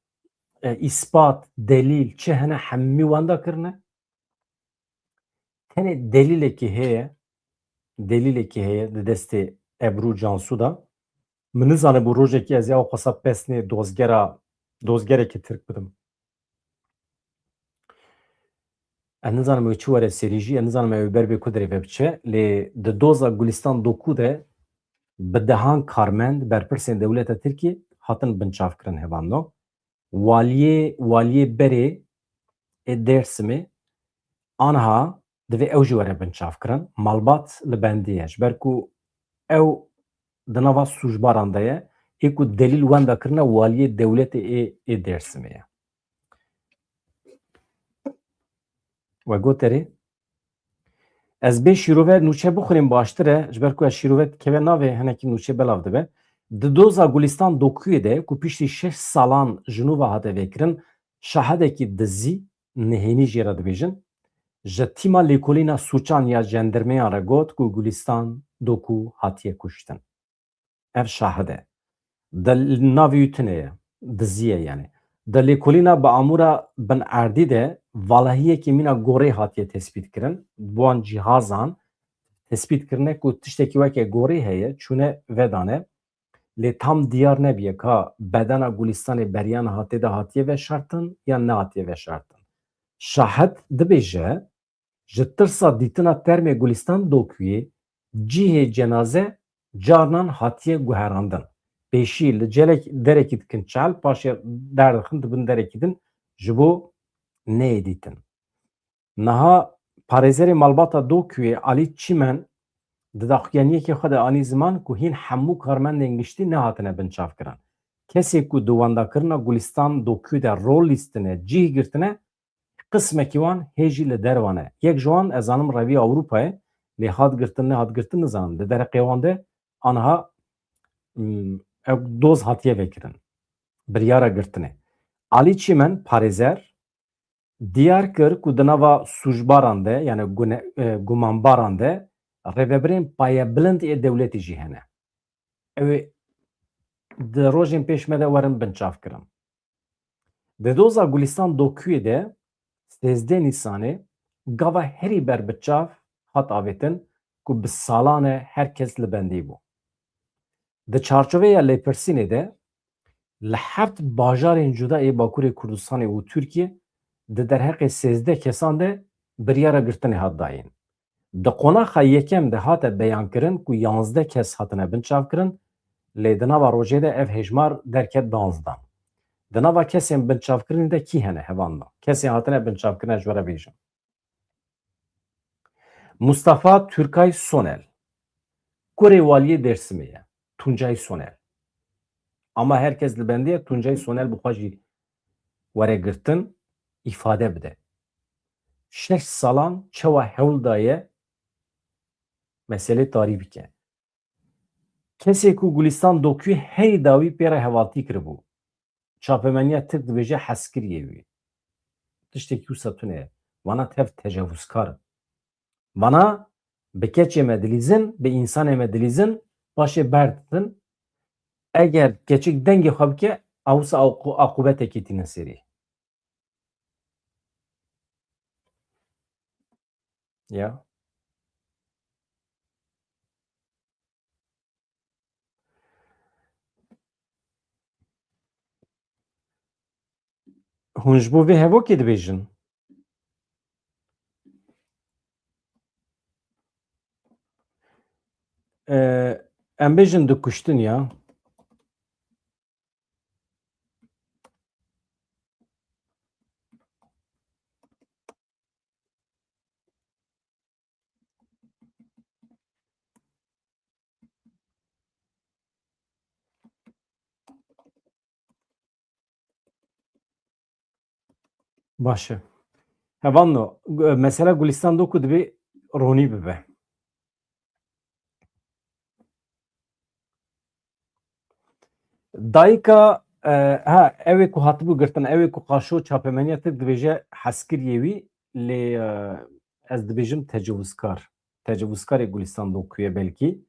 îspat, delîl çi hene hemî wenda kirine. Tenê delîlekî heye di destê Ebru Cansu da min nizane bû rojekê ez ê awqasa pesnê dozgerekî Tirk bidim. Ez nizanim ew çi were serî jî, ez nizanim ew ber bê ku derê ve biçe lê di doza Gulistan Doku de bi dehan karmend berpirsên dewleta Tirkiye hatin binçavkirin hevano. Waliyê berê ê Dêrsimê aniha divê ew jî were binçavkirin. Malbat li bendê ye ji ber ku ew di nava sûjbaran de ye ê ku delîl wenda kirine waliyê dewletê ê Dêrsimê ye. We goterê ez bê şîrove nûçe bixwînim baştir e ji ber ku ez şîrove keve navê hinekî nûçe belav dibe. Di doza Gulistan Dokuyê de ku piştî 6 salan ji nû ve hate vêkirin şahedekî dizî nihênî jê re dibêjin ji tîma lêkolîna sûçan ya jendarmeyan re got ku Gulistan Doku hatiye kuştin. Ev şahed e. Di navê wî tune ye. Dizî ye yani. Di lêkolîna bi amûra Bin Erdî de valahiyekî mîna gorê hatiye tespît kirin. Wan cîhazan tespît kirine ku tiştekî weke gorê heye çûne vedane lê tam diyar nebiye ka bedena Gulistanê beriyan hatê de hatiye veşartin yan nehatiye veşartin. Şahed dibêje ji tirsa dîtina termê Gulistan Dokuyê cihê cenaze carinan hatiye guherandin. Pêşî li derekî dikin çel paşê derdixin dibin derekî din ji bo neyê dîtin. Niha parêzerê malbata Dokuyê Alî Çîmen di daxuyaniyekê xwe de anî ziman ku hîn hemû karmendên giştî nehatine binçavkirin. Kesê ku di wendakirina Gulistan Dokuyê de rol lîstine cih girtine qismekî wan hê jî li dervan e. Yek ji wan ez zanim revî Ewropayê lê hat girtin nehat girtin nizanim. Di dereqê wan de aniha ew doz hatiye vekirin. Biryara girtinê. Alî Çîmen parêzer diyar kir ku di nava sûjbaran de yani gumanbaran de rêveberên payebilind ê dewletê jî hene. Ew ê di rojên pêş me de werin binçavkirin. Di doza Gulistan Dokuyê de 13 Nîsanê gava herî berbiçav hat avêtin ku bi salan e herkes li bendê bû. Di çarçoveya Lêpirsînê de li heft bajarên cuda ê Bakurê Kurdistanê û Tirkiye di derheqê 13 kesan de biryara girtinê hat dayîn. Di qonaxa yekem de hate beyankirin ku 11 kes hatine binçavkirin lê di nava rojê de ev hejmar derket 12. Di nava kesên binçavkirinê de kî hene hevan da? Kesên hatine binçavkirin ji were bêjim. Mustafa Türkay Sonel Kurê waliyê Dêrsimê ye. Tuncay Sonel. Ama herkes li bendê ye Tuncay Sonel bi xwe jî were girtin îfade bide. 6 salan çawa hewl daye meselê tarî bike. Kesê ku Gulistan Dokuyê herî dawî pêra hevaltî kiribû. Çapemeniya Tirk dibêje heskiriyê wî. Tiştekî wisa tune ye. Wana tev tecavuzkar. Wana bi keçê me dilîzin, bi însanê me dilîzin, paşê berditin. Eger keçik dengê xwe bike, awisa aqubetekê tînin serî. Ya. Hûn ji bo vê hevokê dibêjin? Em bêjin dikuştin ya. Baş e. Hevanno mesela Gulistan Doku dibê ronî bibe. Dayika ew ê ku hatibû girtin, ew ê ku qaşo çapemeniya Tirk dibêje heskiriyê wî lê ez dibêjim tecavuzkar. Tecavuzkarê Gulistan Dokuyê belkî.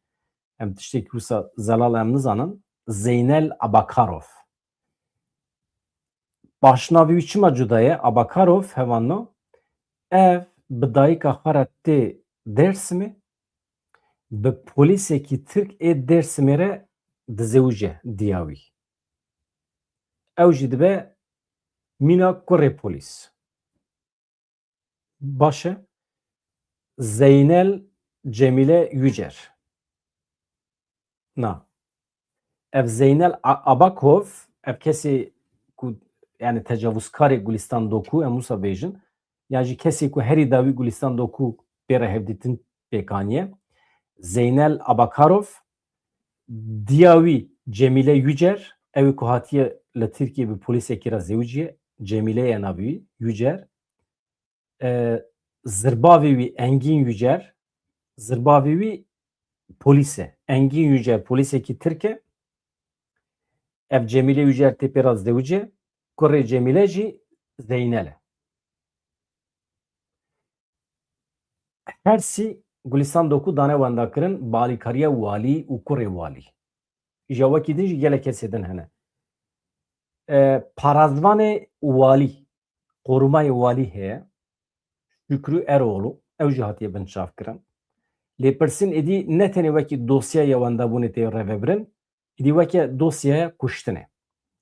Em tiştekî wisa zelal em nizanin. Zeynel Abakarov. Başnavî wî çima cuda ye? Abakarov hevanno ev bi dayika xwe re tê Dêrsimê bi polîsekî Tirk ê Dêrsimê re dizewije diya wî. Ew jî dibe mîna kurê polîs. Başı Zeynel Cemile Yücer. Na. Ev Zeynel Abakov ev kesi ku yani tecavüzkarı Gülistan doku emusa bejin. Yani kesi ku heri davi Gülistan doku pere hevditin pekaniye. Zeynel Abakarov Diyavi Cemile Yücer ev ku hatiye le Türkiye bir polis ekira zevciye Cemile Yenavi Yücer. Zırbavi Engin Yücer Zırbavi polise Engin Yücer polise ki Türkiye ev Cemile Yücer tepera zevciye Kore Cemile jî Zeynel. Hersi Gülistan doku dane wenda kirin balikariya walî û kurê walî. Ji wekî din jî gelek kesê din hene. Parazvanê walî, korumayê walî heye. Şükrü Eroğlu ew jî hatiye binçav kirin. Lêpirsîn êdî ne tenê wekî dosyaya wendabûnê tê revebirin, êdî weke dosyaya kuştinê.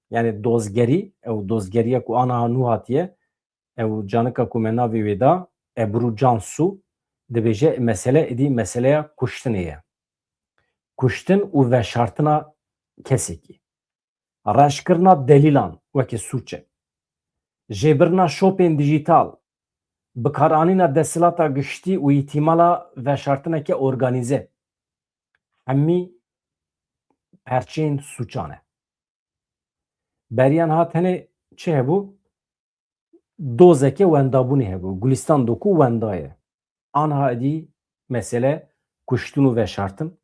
Yani dozgerî, ew dozgeriya ku aniha nû hatiye, ew canika ku me navê wê da Ebru Cansu dibêje mesele êdî meseleya kuştinê ye. Kuştin û veşartina kesekî. Reşkirina delîlan wekî sûç e. Jêbirina şopên dijîtal, bikaranîna desthilata giştî û îhtîmala veşartineke organîze. Hemî perçên sûçan e. Beriyan hatenê çi hebû? Dozeke wendabûnê hebû. Gülistan doku wenda ye. Aniha êdî mesele kuştin û veşartin,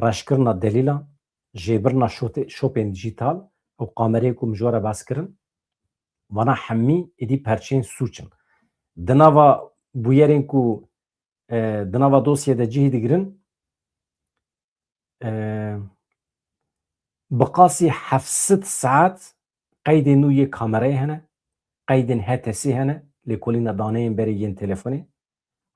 reşkirina delîlan, jêbirina şopên dijîtal û kamereyê ku min ji we re bes kirin, vana hemî êdî perçên sûç in. Di nava bûyerên ku di nava dosyê de cihê digirin, bi qasî 700 saet qeydên nû yê kamerayê hene, qeydên HTSê hene, lêkolîna daneyên berê yên telefonê,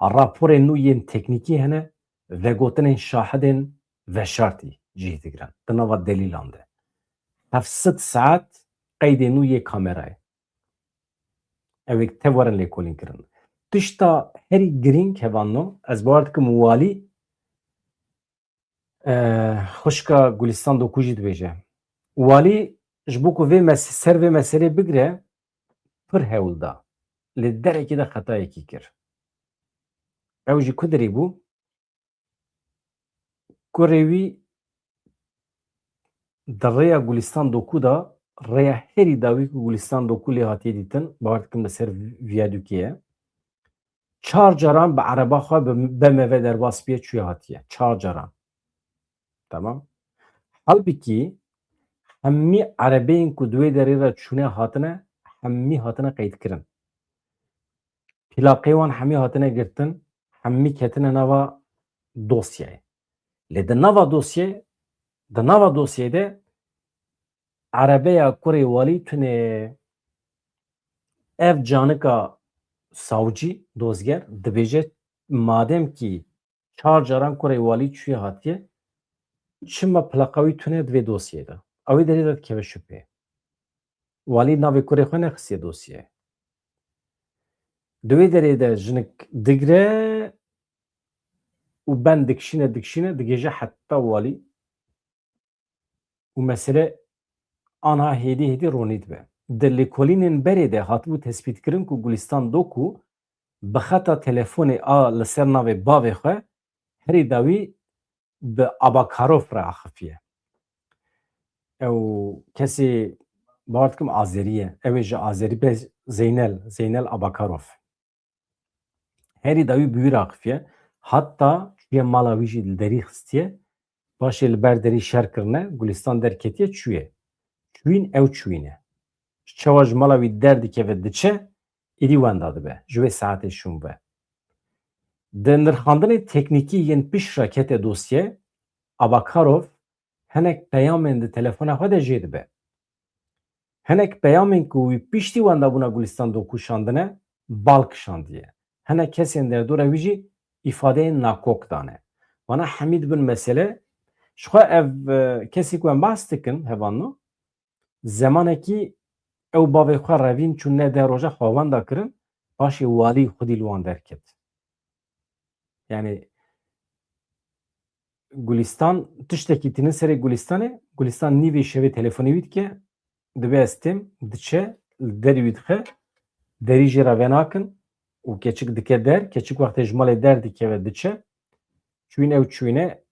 raporên nû yên teknîkî hene, vegotinên şahidên veşartî cihê digirin. Di nava delîlan de. 700 saet qeydên nû yê kamerayê. Ew ê tev werin lêkolîn kirin. Tişta herî girîng hevano, ez bawer dikim walî xwişka Gülistan doku jî dibêje. Walî ji bo ku ser vê meselê bigire pir hewl da. Li derekê de xetayekî kir. Ew jî ku dirê bû? Kurê wî di rêya Gülistan doku da rêya herî dawî ku Gülistan doku lê hatiye dîtin, bawer dikim li ser viyadûkê ye. 4 caran bi ereba xwe bi BMW derbasbiye çûye hatiye. 4 caran. Tamam. Halbuki hemî erebeyên ku di wê derê re çûne hatine, hemî hatine qeydkirin. Plaqê wan hemî hatine girtin, hemî ketine nava dosyayê. Lê di nava dosyayê de erebeya kurê walî tune ev canika savcî, dozger dibêje madem ki 4 caran kurê walî çûye hatiye, çima plaqa wî tune divê dosyayê de. Ew ê derê de dikeve şüpheyê. Walî navê kurê xwe nexistiye dosyayê. Di wê derê de jinik digire û ben dikişîne digêje heta walî û mesele aniha hêdî ronî dibe. Di lêkolînên berê de hatibû tespîtkirin ku Gülistan doku bi xeta telefonê a li ser navê bavê xwe herî dawî bi Abakarov re axifiye. Ew kesê bawer dikim Azerî ye. Ew ê ji Azerî be Zeynel Abakarov. Herî dawî bi wî re axifiye. Hatta çûye mala wî jî li derî xistiye. Paşê li ber derî şer kirine, Gülistan derketiye çûye. Çûyîn ew çûyîne. Çawa ji mala wî derdikeve diçe, êdî wenda dibe. Ji wê saetê şûn be. Di nirxandinê teknîkî yên pişt re kete dosye, Abakarov hinek peyamên di telefona xwe de jê dibe. Hinek peyamên ku wî piştî wendabûna Gülistan doku şandine, bal kişandiye. Hinek kesên derdora wî jî îfadeyên nakok dane. Wana hemî dibin mesele, ji xwe ev kesî ku em behs dikin hevano, zemanekî ew bavê xwe revîn çû ne de roja xwe wenda kirin, Paşê walî xwedî li wan derket. Yani Gulistan tiştekî tînin serê Gulistanê, Gulistan nîvê şevê telefonê wî dike, dibe ez têm, diçe, li derê wî dixe, derî jê re venakin û keçik dike der, keçik wextê ji malê derdikeve diçe, çûyîn ew çûyîne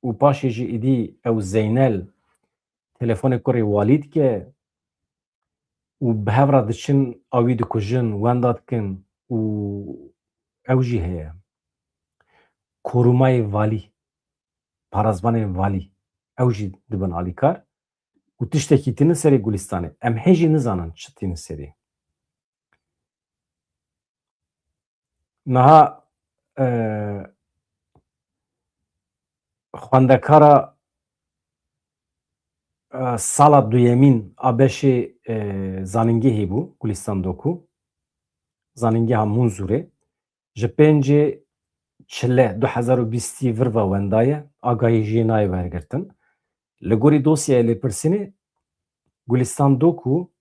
û paşê jî êdî ew Zeynel telefonê kurê walî dike û bi hev re diçin awî dikujin, wenda dikin û ew jî heye. Korumayê valî, parasvanên valî ew jî dibin alîkar û tiştekî tînin serê Gulistanê. Em hê jî nizanin çi tînin serê. Niha xwendekara sala duyemîn a beşê zanîngehê bû Gulistan Doku, zanîngeha Munzurê ji pêncê çile 2020 virva wenda ye, agahî jê nayê wergirtin. Li gorî dosyayê lêpirsînê, Gulistan Doku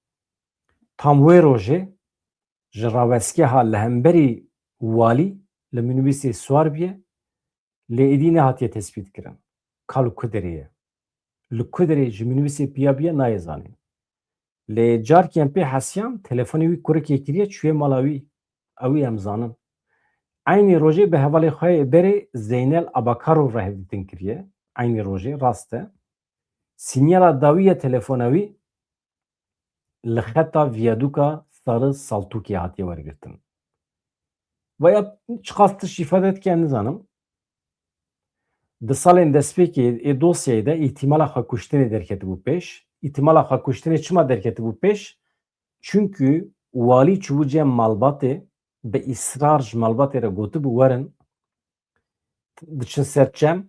tam wê rojê ji rawestgeha li hemberî walî li minibûsê swar bûye, lê êdî nehatiye tespîtkirin. Ka li ku derê ye. Li ku derê ji minibûsê piya bûye nayê zanîn. Lê carkî em pê hesiyan telefonê wî kurikê kiriye çûye mala wî. Ew ê em zanin. Aynê rojê bi hevalê xwe yê berê Zeynel Abakarov re hevdîtin kiriye. Aynê rojê rast e. Sinyala dawiya telefona wî li xeta viyadûka Sarı Saltûkê hatiye wergirtin. Veya çi qas tişt îfade dike nizanim. Di salên destpêkê ê dosyayê de îhtimala xwe kuştinê derketibû pêş. İhtimala xwe kuştinê çima derketibû pêş? Çünkü walî çûbû cem malbatê bi îsrar ji malbatê re gotibû werin diçin ser çem,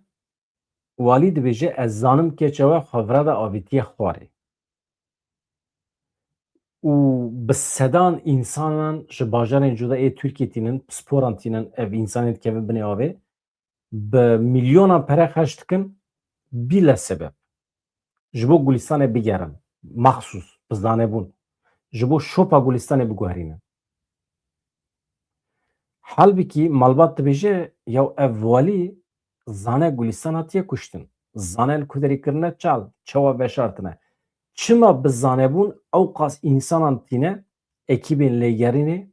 walî dibêje ez zanim keçe we xwevira da avîtiye xwarê. û bi sedan însanan ji bajarên cuda ê Tirkiye tînin, sporan tînin, ev însanê dikevin binê avê, bi milyonan pere xerc dikin bîle sebeb. Ji bo Gulistanê bigerin, maxsus, bi zanebûn. Ji bo şopa Gulistanê biguherînin. Halbikî malbat dibêje ya ev walî zane Gulistan hatiye kuştin. Zanel ku derê kirine çal, çawa veşartine. Çima bi zanebûn ew qas însanan tîne, ekîbên lêgerînê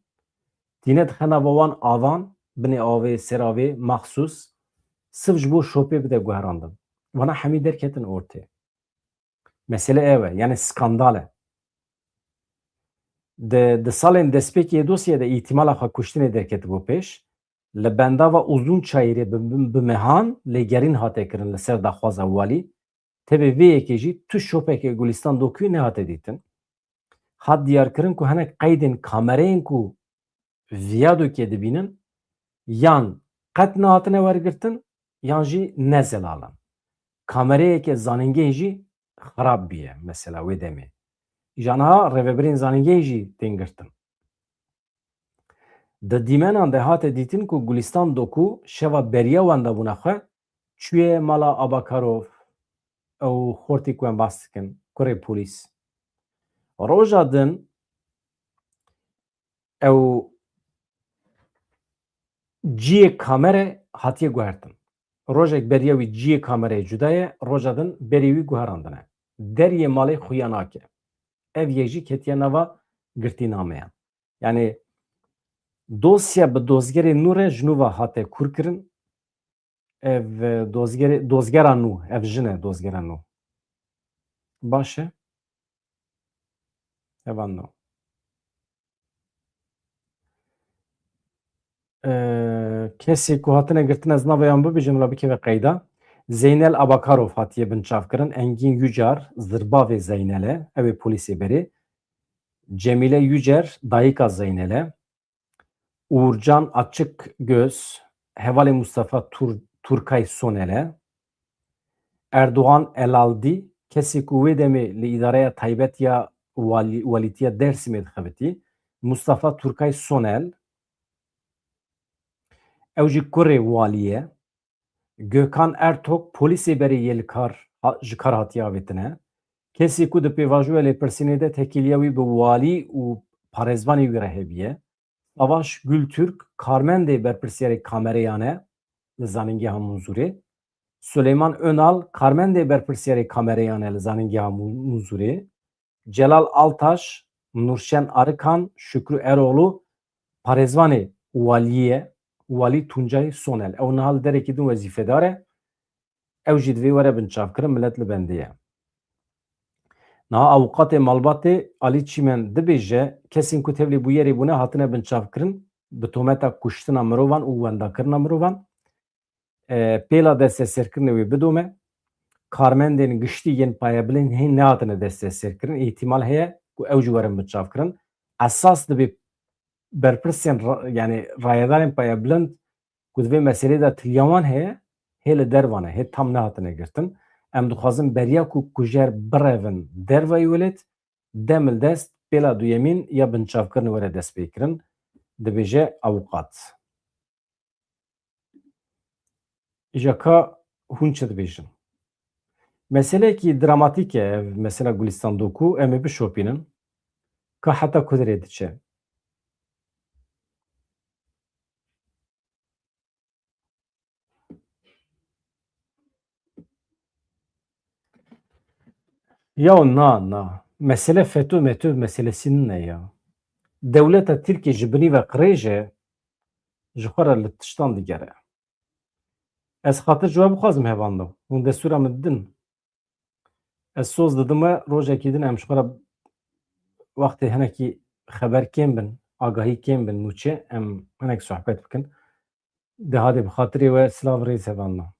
tîne dixe nava wan avan, binê avê, seravê, maxsus, sırf ji bo şopê bide guherandin. Wana hemî derketin ortê. Mesele ev e, yani skandal e. Di salên destpêkê dosyayê de îhtimala xwe kuştinê derketibû pêş, li bendava Uzun Çayîrê bi mehan lêgerîn hate kirin li ser daxwaza walî, tevê vê yekê jî tu şopekê Gulistan Dokuyê nehate dîtin. Hat diyarkirin ku hinek qeydên kamereyên ku viyadokê dibînin yan qet nehatine wergirtin yan jî ne zelalan. Kamereyeke zanîngehê jî xerab bûye mesela wê demê. Janiha rêveberên zanîngehê jî tên girtin. Di dîmenan de hate dîtin ku Gulistan Doku şeva beriya wenda bûna xwe çûye mala Abakarov, ew xortî ku em bas dikin, kurê polîs. Roja din ew ciyê kamere hatiye guhertin. Rojek beriya wî ciyê kamereyê cuda ye, roja din berê wî guherandine. Deriyê malê xuya nake. Ev yek jî ketiye nava girtînameyan. Yani dosya bi dozgerê nû re ji nû ve hate kûrkirin. Ev dozgera nû, ev jin e dozgera nû. Baş e? Evan nû. Kesê ku hatine girtin ez naveyan bibêjim la bikeve qeyda. Zeynel Abakarov hatiye binçavkirin. Engin Yücar, zirbavê Zeynel e. Ew ê polîsê berê. Cemile Yücer, dayîka Zeynel e. Uğurcan Açıkgöz, hevalê Mustafa Turkay Sonel e. Erdoğan Elaldi, kesê ku wê demê li îdareya taybet ya walîtiya Dêrsimê dixebitî. Mustafa Turkay Sonel, ew jî kurê walî ye. Gökhan Ertok, polîsê berê yê ji kar hatiye avêtine. Kesê ku di pêvajoya lêpirsînê de tekîliya wî bi walî û parêzvanê wî re hebûye. Savaş Gültürk, Karmendê berpirsiyerê kamerayane li zanîngeha Munzurê. Süleyman Önal, Karmendê berpirsiyerê kamerayane li zanîngeha Munzurê. Celal Altaş, Nurşen Arıkan, Şükrü Eroğlu, Parêzvanê Waliyê, Walî Tuncay Sonel. Ew niha li derekî din wezîfedar e. Ew jî divê were binçavkirin, millet li bendê ye. Niha awqatê malbatê Alî Çîmen dibêje kesên ku tevlî bû yerê bûne hatine binçavkirin bi tometa kuştina mirovan û wendakirina mirovan. Pêla desteserkirinê wê bidome. Karmendên giştî yên payebilên hên nehatine desteserkirin. İhtimal heye ku ew jî werin binçavkirin. Esas dibe berpirsên yani rayedarên payebilind ku divê meselê de tiliya wan heye hê li dervan e, hê tam nehatine girtin. Em dixwazin beriya ku kujer birevin derveyê welêt demil dest pêla duyemîn ya binçavkirinê were dest pê kirin, dibêje awqat. Îjaka hûn çi dibêjin? Meseleyekî dramatîk e ev mesela Gulistan Doku em ê bişopînin ka heta kudirê diçe. Ya na. Mesele FETÖ meselesinin ne ya? Devleta Tirkiye ji binî ve qirêje ji xwe re li tiştan digere. Ez xatir ji we bixwazim hevanda. Hûn destûra min didin. Ez soz didim we rojekî din em ji xwe re wextê hinekî xeber kêm bin, agahî kêm bin nûçe em hinek sohbet bikin. Dihadê bi xatirê we silav rêz hevanda.